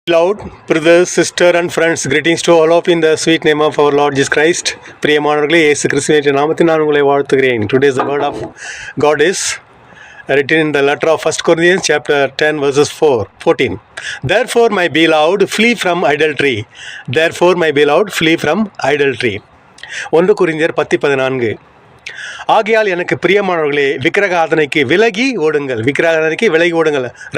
Beloved brothers, sister and friends, greetings to all of you in the sweet name of our Lord Jesus Christ. பிரியமானவர்களே, இயேசு கிறிஸ்துவின் நாமத்தில் நான் உங்களை வாழ்த்துகிறேன். Today's the word of God is written in the letter of 1 Corinthians chapter 10 verses 14. Therefore my beloved, flee from idolatry. Therefore my beloved, flee from idolatry. 1 Corinthians 10:14. ஆகையால் எனக்கு பிரியமானவர்களே, விக்கிரகாதனைக்கு விலகி ஓடுங்கள்.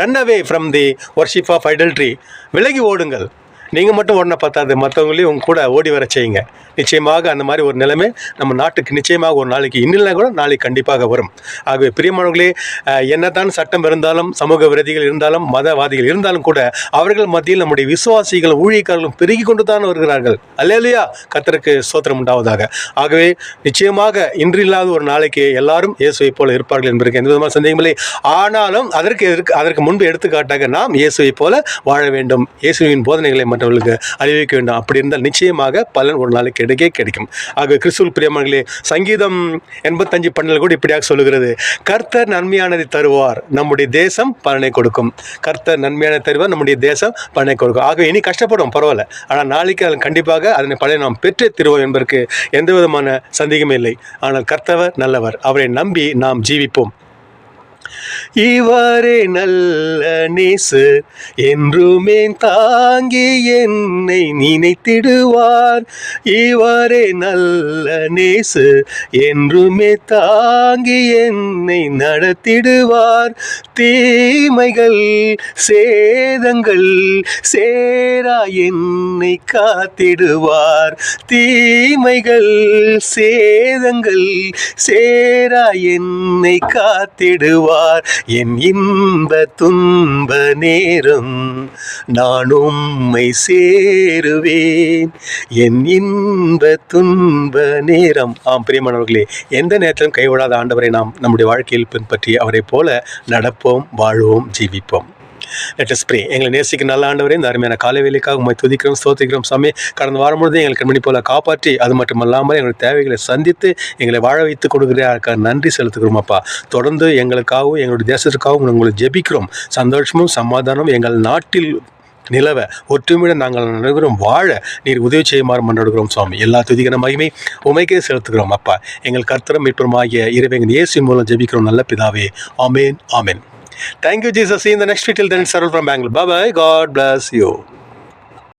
Run away from the worship of idolatry. விலகி ஓடுங்கள். நீங்கள் மட்டும் ஓடின பார்த்தாது, மற்றவங்களையும் உங்க கூட ஓடி வர செய்யுங்க. நிச்சயமாக அந்த மாதிரி ஒரு நிலைமை நம்ம நாட்டுக்கு நிச்சயமாக ஒரு நாளைக்கு இன்னில்லை கூட நாளைக்கு கண்டிப்பாக வரும். ஆகவே பிரியமானவர்களே, என்னதான் சட்டம் இருந்தாலும், சமூக விரோதிகள் இருந்தாலும், மதவாதிகள் இருந்தாலும் கூட அவர்கள் மத்தியில் நம்முடைய விசுவாசிகளும் ஊழியக்காரர்களும் பெருகி கொண்டு தான் வருகிறார்கள். அல்லேலூயா, கர்த்தருக்கு ஸ்தோத்திரம் உண்டாவதாக. ஆகவே நிச்சயமாக இன்றில்லாத ஒரு நாளைக்கு எல்லாரும் இயேசுவை போல இருப்பார்கள் என்பதற்கு எந்த விதமான சந்தேகமில்லை. ஆனாலும் அதற்கு முன்பு எடுத்துக்காட்டாக நாம் இயேசுவை போல வாழ வேண்டும். இயேசுவின் போதனைகளை மற்றவர்களுக்கு அறிவிக்க வேண்டும். அப்படி இருந்தால் நிச்சயமாக பலன் ஒரு நாளைக்கு கிடைக்கும். ஆக கிறிஸ்துவுக்குள் பிரியமானவர்களே, சங்கீதம் 85:12 கூட இப்படியாக சொல்லுகிறது, கர்த்தர் நன்மையானதை தருவார், நம்முடைய தேசம் பலனை கொடுக்கும். கர்த்தர் நன்மையானதை தருவார், நம்முடைய தேசம் பலனை கொடுக்கும். ஆக இனி கஷ்டப்படும் பரவாயில்ல, ஆனால் நாளைக்கு அது கண்டிப்பாக அதனை பலனை நாம் பெற்றே தருவோம் என்பதற்கு எந்த விதமான சந்தேகமே இல்லை. ஆனால் கர்த்தவர் நல்லவர், அவரை நம்பி நாம் ஜீவிப்போம். இவரே நல்ல நேசு, என்றுமே தாங்கி என்னை நினைத்திடுவார். இவரே நல்ல நேசு, என்றுமே தாங்கி என்னை நடத்திடுவார். தீமைகள் சேதங்கள் சேரா என்னை காத்திடுவார். தீமைகள் சேதங்கள் சேரா என்னை காத்திடுவார். என் இன்ப துன்ப நேரம் நான் உம்மை சேருவேன். என் இன்ப துன்ப நேரம். பிரியமானவர்களே, எந்த நேரத்திலும் கைவிடாத ஆண்டவரை நாம் நம்முடைய வாழ்க்கையில் பின்பற்றி அவரை போல நடப்போம், வாழ்வோம், ஜீவிப்போம். Let us pray. எங்களை நேசிக்க நல்ல ஆண்டவரே, இந்த அருமையான காலை வேலைக்காக உம்மை துதிக்கிறோம், ஸ்தோத்திரிக்கிறோம். சாமி, கடந்த வாரம் முழுவதும் எங்களுக்கு கண்மணி போல காப்பாற்றி, அது மட்டும் இல்லாமல் எங்களுடைய தேவைகளை சந்தித்து எங்களை வாழ வைத்து கொடுக்குறதுக்காக நன்றி செலுத்துகிறோம் அப்பா. தொடர்ந்து எங்களுக்காகவும் எங்களுடைய தேசத்துக்காகவும் உங்களை ஜெபிக்கிறோம். சந்தோஷமும் சமாதானமும் எங்கள் நாட்டில் நிலவ, ஒற்றுமையுடன் நாங்கள் அனைவரும் வாழ நீர் உதவி செய்யுமாறு மன்றாடுகிறோம் சுவாமி. எல்லா துதிக்கிற மகிமை உமைக்கே செலுத்துகிறோம் அப்பா. எங்கள் கர்த்தரும் மீட்பருமாகிய இறைவன் இயேசுவின் மூலம் ஜெபிக்கிறோம் நல்ல பிதாவே. ஆமென், ஆமென். Thank you, Jesus. See you in the next video. Till then, it's Sarul from Bangalore. Bye-bye. God bless you.